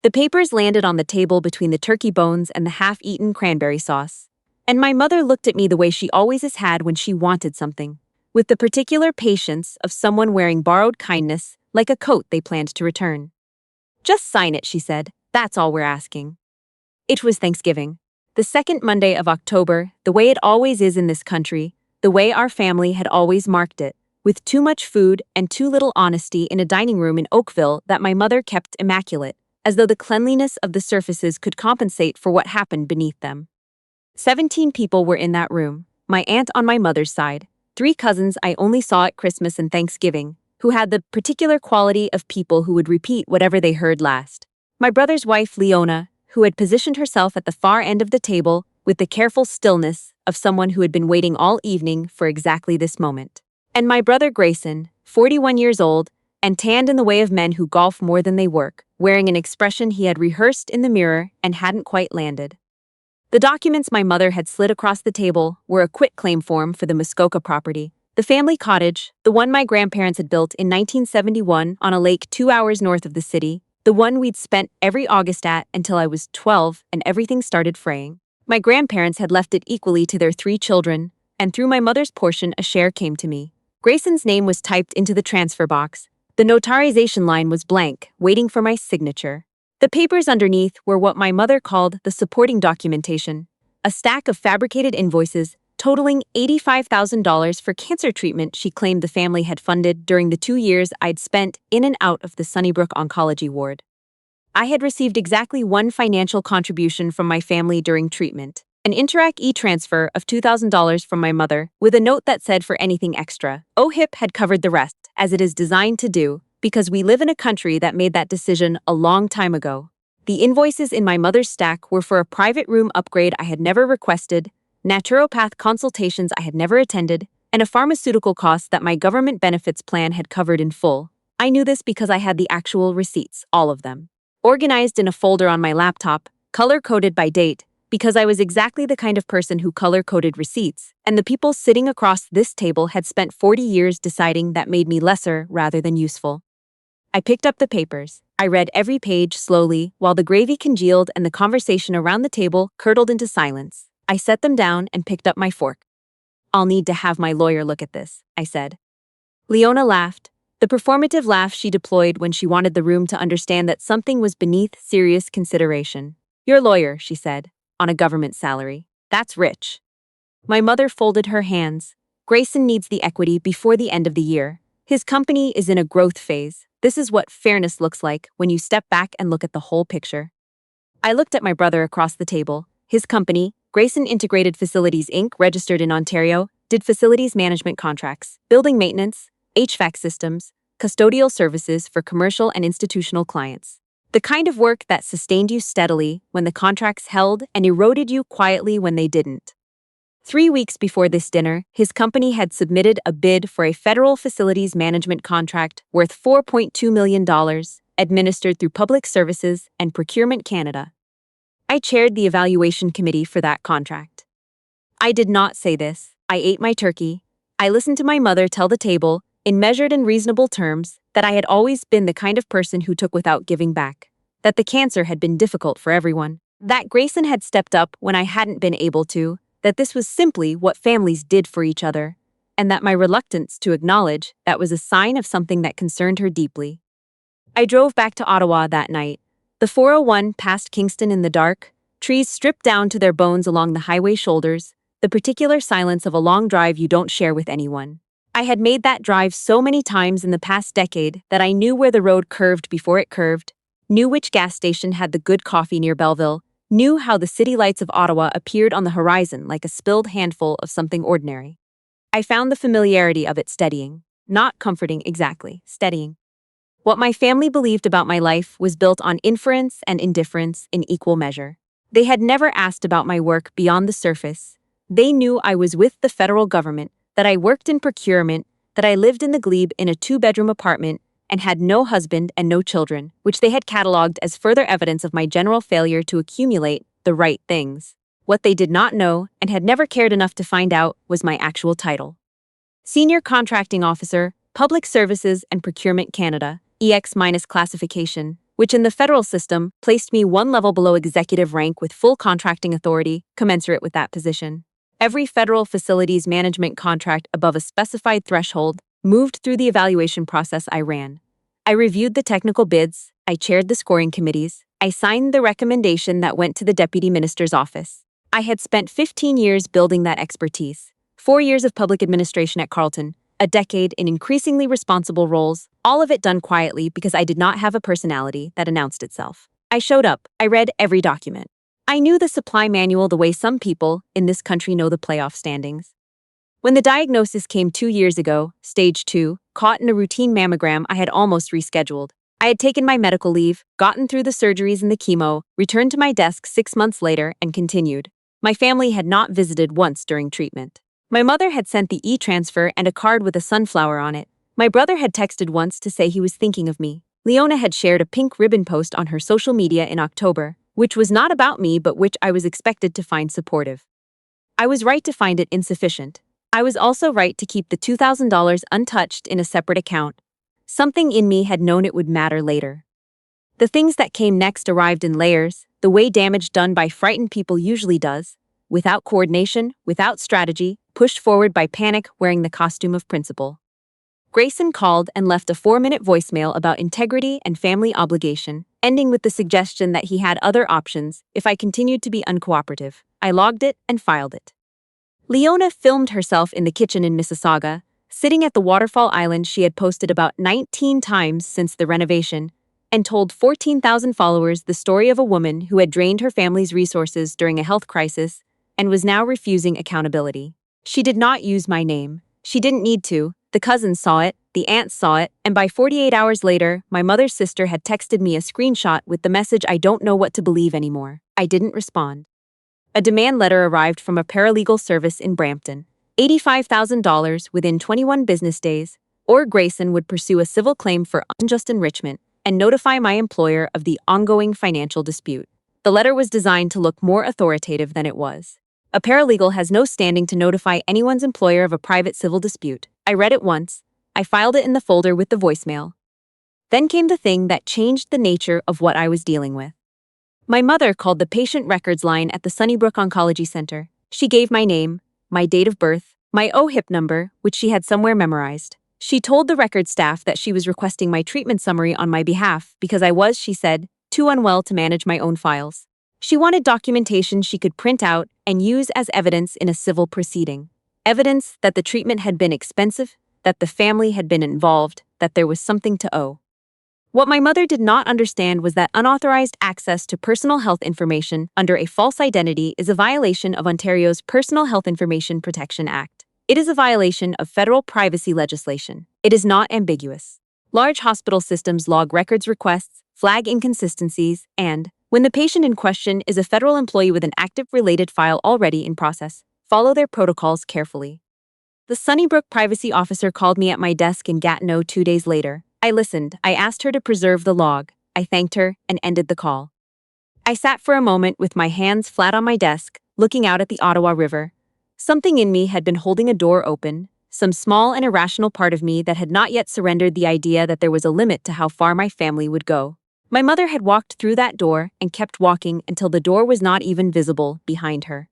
The papers landed on the table between the turkey bones and the half-eaten cranberry sauce. And my mother looked at me the way she always has had when she wanted something, with the particular patience of someone wearing borrowed kindness, like a coat they planned to return. "Just sign it," she said. "That's all we're asking." It was Thanksgiving. The second Monday of October, the way it always is in this country, the way our family had always marked it, with too much food and too little honesty in a dining room in Oakville that my mother kept immaculate, as though the cleanliness of the surfaces could compensate for what happened beneath them. 17 people were in that room, my aunt on my mother's side, 3 cousins I only saw at Christmas and Thanksgiving, who had the particular quality of people who would repeat whatever they heard last. My brother's wife, Leona, who had positioned herself at the far end of the table with the careful stillness of someone who had been waiting all evening for exactly this moment. And my brother Grayson, 41 years old, and tanned in the way of men who golf more than they work, wearing an expression he had rehearsed in the mirror and hadn't quite landed. The documents my mother had slid across the table were a quitclaim form for the Muskoka property, the family cottage, the one my grandparents had built in 1971 on a lake 2 hours north of the city, the one we'd spent every August at until I was 12 and everything started fraying. My grandparents had left it equally to their 3 children, and through my mother's portion a share came to me. Grayson's name was typed into the transfer box. The notarization line was blank, waiting for my signature. The papers underneath were what my mother called the supporting documentation, a stack of fabricated invoices totaling $85,000 for cancer treatment she claimed the family had funded during the 2 years I'd spent in and out of the Sunnybrook oncology ward. I had received exactly 1 financial contribution from my family during treatment, an Interac e-transfer of $2,000 from my mother, with a note that said for anything extra, OHIP had covered the rest, as it is designed to do, because we live in a country that made that decision a long time ago. The invoices in my mother's stack were for a private room upgrade I had never requested, naturopath consultations I had never attended, and a pharmaceutical cost that my government benefits plan had covered in full. I knew this because I had the actual receipts, all of them, organized in a folder on my laptop, color-coded by date, because I was exactly the kind of person who color-coded receipts, and the people sitting across this table had spent 40 years deciding that made me lesser rather than useful. I picked up the papers. I read every page slowly while the gravy congealed and the conversation around the table curdled into silence. I set them down and picked up my fork. "I'll need to have my lawyer look at this," I said. Leona laughed, the performative laugh she deployed when she wanted the room to understand that something was beneath serious consideration. "Your lawyer," she said, "on a government salary. That's rich." My mother folded her hands. "Grayson needs the equity before the end of the year. His company is in a growth phase. This is what fairness looks like when you step back and look at the whole picture." I looked at my brother across the table. His company, Grayson Integrated Facilities Inc., registered in Ontario, did facilities management contracts, building maintenance, HVAC systems, custodial services for commercial and institutional clients. The kind of work that sustained you steadily when the contracts held and eroded you quietly when they didn't. 3 weeks before this dinner, his company had submitted a bid for a federal facilities management contract worth $4.2 million, administered through Public Services and Procurement Canada. I chaired the evaluation committee for that contract. I did not say this. I ate my turkey. I listened to my mother tell the table, in measured and reasonable terms, that I had always been the kind of person who took without giving back, that the cancer had been difficult for everyone, that Grayson had stepped up when I hadn't been able to, that this was simply what families did for each other, and that my reluctance to acknowledge that was a sign of something that concerned her deeply. I drove back to Ottawa that night. The 401 passed Kingston in the dark, trees stripped down to their bones along the highway shoulders, the particular silence of a long drive you don't share with anyone. I had made that drive so many times in the past decade that I knew where the road curved before it curved, knew which gas station had the good coffee near Belleville, knew how the city lights of Ottawa appeared on the horizon like a spilled handful of something ordinary. I found the familiarity of it steadying, not comforting exactly, steadying. What my family believed about my life was built on inference and indifference in equal measure. They had never asked about my work beyond the surface. They knew I was with the federal government, that I worked in procurement, that I lived in the glebe in a 2-bedroom apartment, and had no husband and no children, which they had catalogued as further evidence of my general failure to accumulate the right things. What they did not know, and had never cared enough to find out, was my actual title. Senior Contracting Officer, Public Services and Procurement Canada, EX- classification, which in the federal system placed me one level below executive rank with full contracting authority commensurate with that position. Every federal facilities management contract above a specified threshold moved through the evaluation process I ran. I reviewed the technical bids, I chaired the scoring committees, I signed the recommendation that went to the deputy minister's office. I had spent 15 years building that expertise, 4 years of public administration at Carleton, a decade in increasingly responsible roles, all of it done quietly because I did not have a personality that announced itself. I showed up, I read every document. I knew the supply manual the way some people in this country know the playoff standings. When the diagnosis came 2 years ago, stage 2, caught in a routine mammogram I had almost rescheduled. I had taken my medical leave, gotten through the surgeries and the chemo, returned to my desk 6 months later, and continued. My family had not visited once during treatment. My mother had sent the e-transfer and a card with a sunflower on it. My brother had texted once to say he was thinking of me. Leona had shared a pink ribbon post on her social media in October, which was not about me but which I was expected to find supportive. I was right to find it insufficient. I was also right to keep the $2,000 untouched in a separate account. Something in me had known it would matter later. The things that came next arrived in layers, the way damage done by frightened people usually does, without coordination, without strategy, pushed forward by panic wearing the costume of principal. Grayson called and left a 4-minute voicemail about integrity and family obligation, ending with the suggestion that he had other options if I continued to be uncooperative. I logged it and filed it. Leona filmed herself in the kitchen in Mississauga, sitting at the waterfall island she had posted about 19 times since the renovation, and told 14,000 followers the story of a woman who had drained her family's resources during a health crisis and was now refusing accountability. She did not use my name. She didn't need to. The cousins saw it, the aunts saw it, and by 48 hours later, my mother's sister had texted me a screenshot with the message, "I don't know what to believe anymore." I didn't respond. A demand letter arrived from a paralegal service in Brampton. $85,000 within 21 business days, or Grayson would pursue a civil claim for unjust enrichment and notify my employer of the ongoing financial dispute. The letter was designed to look more authoritative than it was. A paralegal has no standing to notify anyone's employer of a private civil dispute. I read it once. I filed it in the folder with the voicemail. Then came the thing that changed the nature of what I was dealing with. My mother called the patient records line at the Sunnybrook Oncology Center. She gave my name, my date of birth, my OHIP number, which she had somewhere memorized. She told the record staff that she was requesting my treatment summary on my behalf because I was, she said, too unwell to manage my own files. She wanted documentation she could print out and use as evidence in a civil proceeding. Evidence that the treatment had been expensive, that the family had been involved, that there was something to owe. What my mother did not understand was that unauthorized access to personal health information under a false identity is a violation of Ontario's Personal Health Information Protection Act. It is a violation of federal privacy legislation. It is not ambiguous. Large hospital systems log records requests, flag inconsistencies, and, when the patient in question is a federal employee with an active related file already in process, follow their protocols carefully. The Sunnybrook privacy officer called me at my desk in Gatineau 2 days later. I listened. I asked her to preserve the log. I thanked her and ended the call. I sat for a moment with my hands flat on my desk, looking out at the Ottawa River. Something in me had been holding a door open, some small and irrational part of me that had not yet surrendered the idea that there was a limit to how far my family would go. My mother had walked through that door and kept walking until the door was not even visible behind her.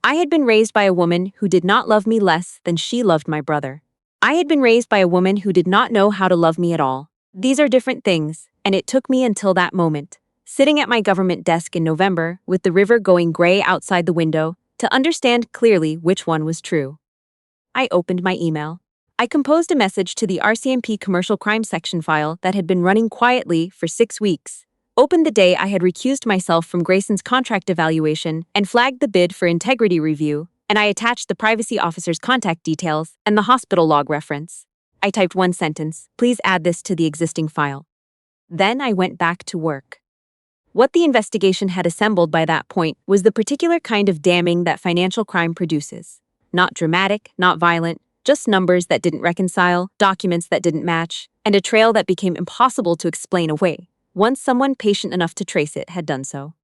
I had been raised by a woman who did not love me less than she loved my brother. I had been raised by a woman who did not know how to love me at all. These are different things, and it took me until that moment, sitting at my government desk in November with the river going gray outside the window, to understand clearly which one was true. I opened my email. I composed a message to the RCMP Commercial Crime section file that had been running quietly for 6 weeks, opened the day I had recused myself from Grayson's contract evaluation and flagged the bid for integrity review, and I attached the privacy officer's contact details and the hospital log reference. I typed one sentence, "Please add this to the existing file." Then I went back to work. What the investigation had assembled by that point was the particular kind of damning that financial crime produces. Not dramatic, not violent, just numbers that didn't reconcile, documents that didn't match, and a trail that became impossible to explain away, once someone patient enough to trace it had done so.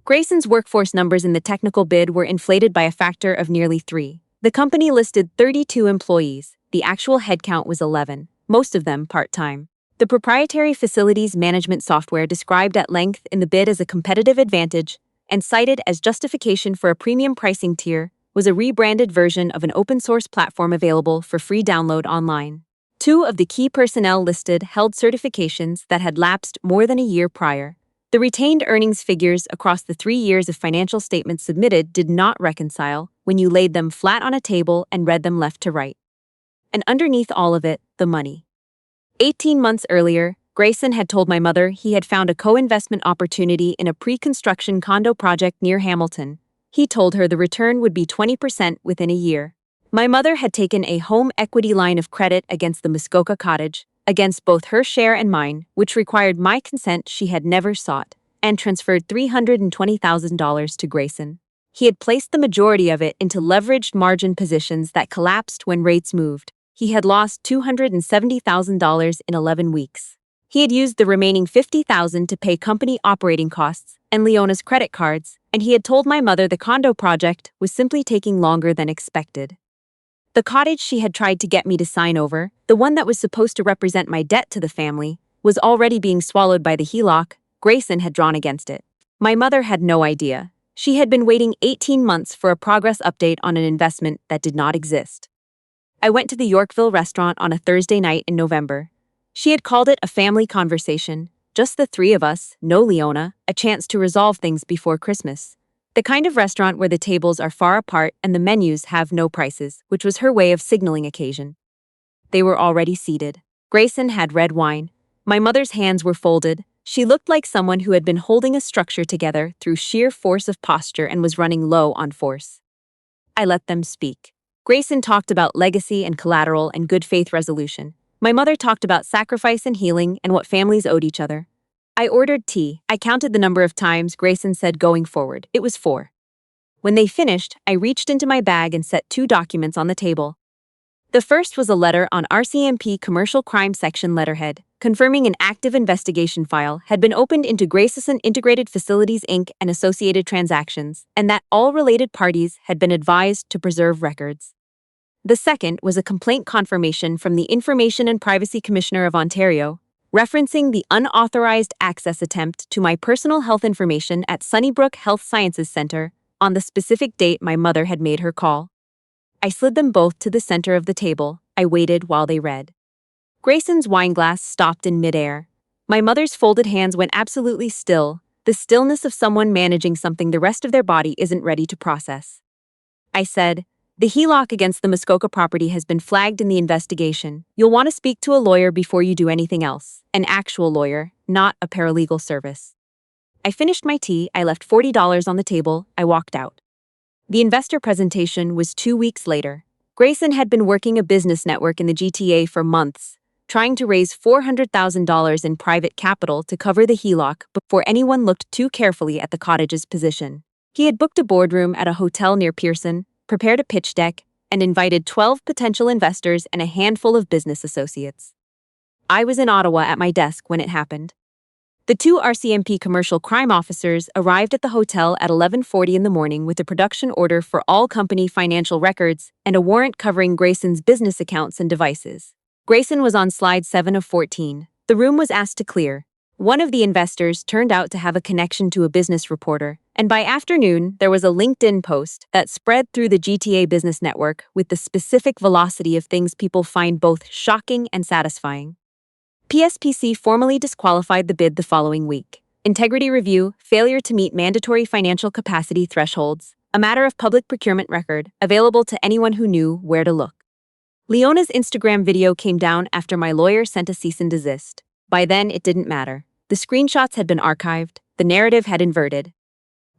Grayson's workforce numbers in the technical bid were inflated by a factor of nearly 3. The company listed 32 employees. The actual headcount was 11, most of them part-time. The proprietary facilities management software described at length in the bid as a competitive advantage and cited as justification for a premium pricing tier was a rebranded version of an open-source platform available for free download online. Two of the key personnel listed held certifications that had lapsed more than a year prior. The retained earnings figures across the 3 years of financial statements submitted did not reconcile when you laid them flat on a table and read them left to right. And underneath all of it, the money. 18 months earlier, Grayson had told my mother he had found a co-investment opportunity in a pre-construction condo project near Hamilton. He told her the return would be 20% within a year. My mother had taken a home equity line of credit against the Muskoka cottage, against both her share and mine, which required my consent she had never sought, and transferred $320,000 to Grayson. He had placed the majority of it into leveraged margin positions that collapsed when rates moved. He had lost $270,000 in 11 weeks. He had used the remaining $50,000 to pay company operating costs and Leona's credit cards, and he had told my mother the condo project was simply taking longer than expected. The cottage she had tried to get me to sign over, the one that was supposed to represent my debt to the family, was already being swallowed by the HELOC Grayson had drawn against it. My mother had no idea. She had been waiting 18 months for a progress update on an investment that did not exist. I went to the Yorkville restaurant on a Thursday night in November. She had called it a family conversation, just the three of us, no Leona, a chance to resolve things before Christmas. The kind of restaurant where the tables are far apart and the menus have no prices, which was her way of signaling occasion. They were already seated. Grayson had red wine. My mother's hands were folded. She looked like someone who had been holding a structure together through sheer force of posture and was running low on force. I let them speak. Grayson talked about legacy and collateral and good faith resolution. My mother talked about sacrifice and healing and what families owed each other. I ordered tea. I counted the number of times Grayson said going forward. It was 4. When they finished, I reached into my bag and set 2 documents on the table. The first was a letter on RCMP Commercial Crime section letterhead, confirming an active investigation file had been opened into Grayson Integrated Facilities Inc. and associated transactions, and that all related parties had been advised to preserve records. The second was a complaint confirmation from the Information and Privacy Commissioner of Ontario, referencing the unauthorized access attempt to my personal health information at Sunnybrook Health Sciences Center on the specific date my mother had made her call. I slid them both to the center of the table. I waited while they read. Grayson's wineglass stopped in midair. My mother's folded hands went absolutely still, the stillness of someone managing something the rest of their body isn't ready to process. I said, "The HELOC against the Muskoka property has been flagged in the investigation. You'll want to speak to a lawyer before you do anything else. An actual lawyer, not a paralegal service." I finished my tea, I left $40 on the table, I walked out. The investor presentation was 2 weeks later. Grayson had been working a business network in the GTA for months, trying to raise $400,000 in private capital to cover the HELOC before anyone looked too carefully at the cottage's position. He had booked a boardroom at a hotel near Pearson, prepared a pitch deck, and invited 12 potential investors and a handful of business associates. I was in Ottawa at my desk when it happened. The 2 RCMP Commercial Crime officers arrived at the hotel at 11:40 in the morning with a production order for all company financial records and a warrant covering Grayson's business accounts and devices. Grayson was on slide 7 of 14. The room was asked to clear. One of the investors turned out to have a connection to a business reporter, and by afternoon, there was a LinkedIn post that spread through the GTA business network with the specific velocity of things people find both shocking and satisfying. PSPC formally disqualified the bid the following week. Integrity review, failure to meet mandatory financial capacity thresholds, a matter of public procurement record, available to anyone who knew where to look. Leona's Instagram video came down after my lawyer sent a cease and desist. By then, it didn't matter. The screenshots had been archived, the narrative had inverted.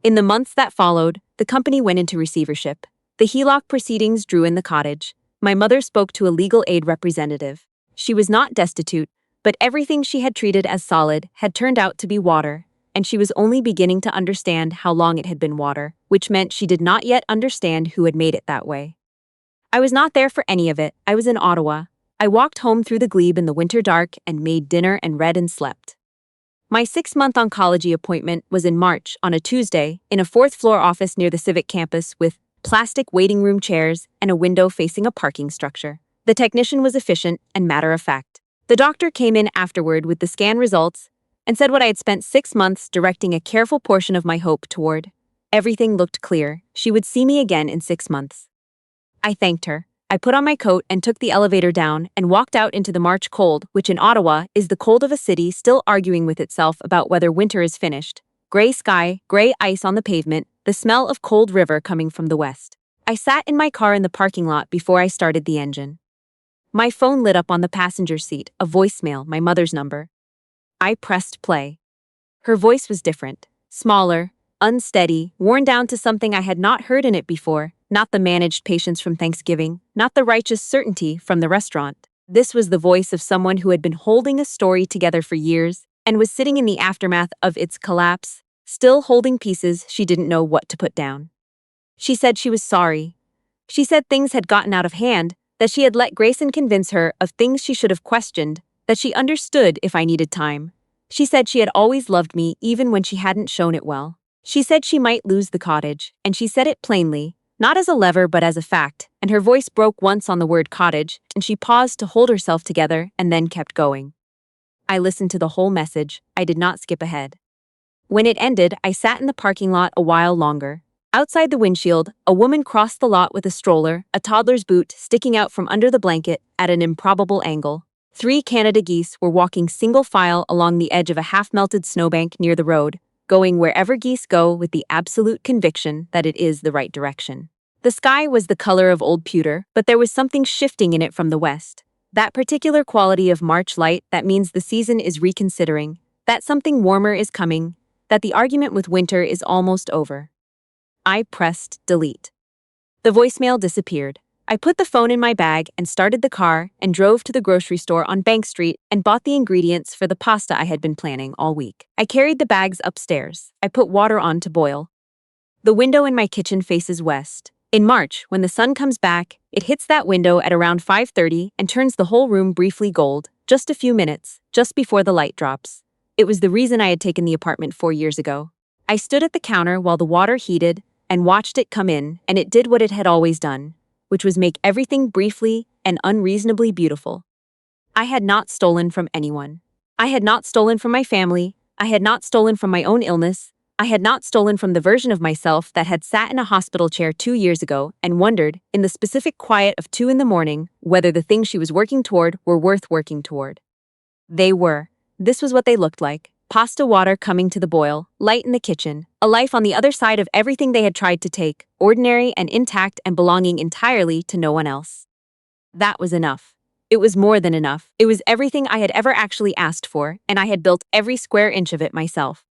In the months that followed, the company went into receivership. The HELOC proceedings drew in the cottage. My mother spoke to a legal aid representative. She was not destitute, but everything she had treated as solid had turned out to be water, and she was only beginning to understand how long it had been water, which meant she did not yet understand who had made it that way. I was not there for any of it. I was in Ottawa. I walked home through the glebe in the winter dark and made dinner and read and slept. My 6-month oncology appointment was in March on a Tuesday in a 4th-floor office near the Civic campus with plastic waiting room chairs and a window facing a parking structure. The technician was efficient and matter-of-fact. The doctor came in afterward with the scan results and said what I had spent 6 months directing a careful portion of my hope toward. Everything looked clear. She would see me again in 6 months. I thanked her. I put on my coat and took the elevator down and walked out into the March cold, which in Ottawa is the cold of a city still arguing with itself about whether winter is finished. Gray sky, gray ice on the pavement, the smell of cold river coming from the west. I sat in my car in the parking lot before I started the engine. My phone lit up on the passenger seat, a voicemail, my mother's number. I pressed play. Her voice was different, smaller, unsteady, worn down to something I had not heard in it before, not the managed patience from Thanksgiving, not the righteous certainty from the restaurant. This was the voice of someone who had been holding a story together for years and was sitting in the aftermath of its collapse, still holding pieces she didn't know what to put down. She said she was sorry. She said things had gotten out of hand, that she had let Grayson convince her of things she should have questioned, that she understood if I needed time. She said she had always loved me even when she hadn't shown it well. She said she might lose the cottage, and she said it plainly, not as a lever but as a fact, and her voice broke once on the word cottage, and she paused to hold herself together and then kept going. I listened to the whole message. I did not skip ahead. When it ended, I sat in the parking lot a while longer. Outside the windshield, a woman crossed the lot with a stroller, a toddler's boot sticking out from under the blanket at an improbable angle. 3 Canada geese were walking single file along the edge of a half-melted snowbank near the road, going wherever geese go with the absolute conviction that it is the right direction. The sky was the color of old pewter, but there was something shifting in it from the west. That particular quality of March light that means the season is reconsidering, that something warmer is coming, that the argument with winter is almost over. I pressed delete. The voicemail disappeared. I put the phone in my bag and started the car and drove to the grocery store on Bank Street and bought the ingredients for the pasta I had been planning all week. I carried the bags upstairs. I put water on to boil. The window in my kitchen faces west. In March, when the sun comes back, it hits that window at around 5:30 and turns the whole room briefly gold, just a few minutes, just before the light drops. It was the reason I had taken the apartment 4 years ago. I stood at the counter while the water heated and watched it come in, and it did what it had always done, which was make everything briefly and unreasonably beautiful. I had not stolen from anyone. I had not stolen from my family. I had not stolen from my own illness. I had not stolen from the version of myself that had sat in a hospital chair 2 years ago and wondered, in the specific quiet of 2 in the morning, whether the things she was working toward were worth working toward. They were. This was what they looked like. Pasta water coming to the boil, light in the kitchen, a life on the other side of everything they had tried to take, ordinary and intact and belonging entirely to no one else. That was enough. It was more than enough. It was everything I had ever actually asked for, and I had built every square inch of it myself.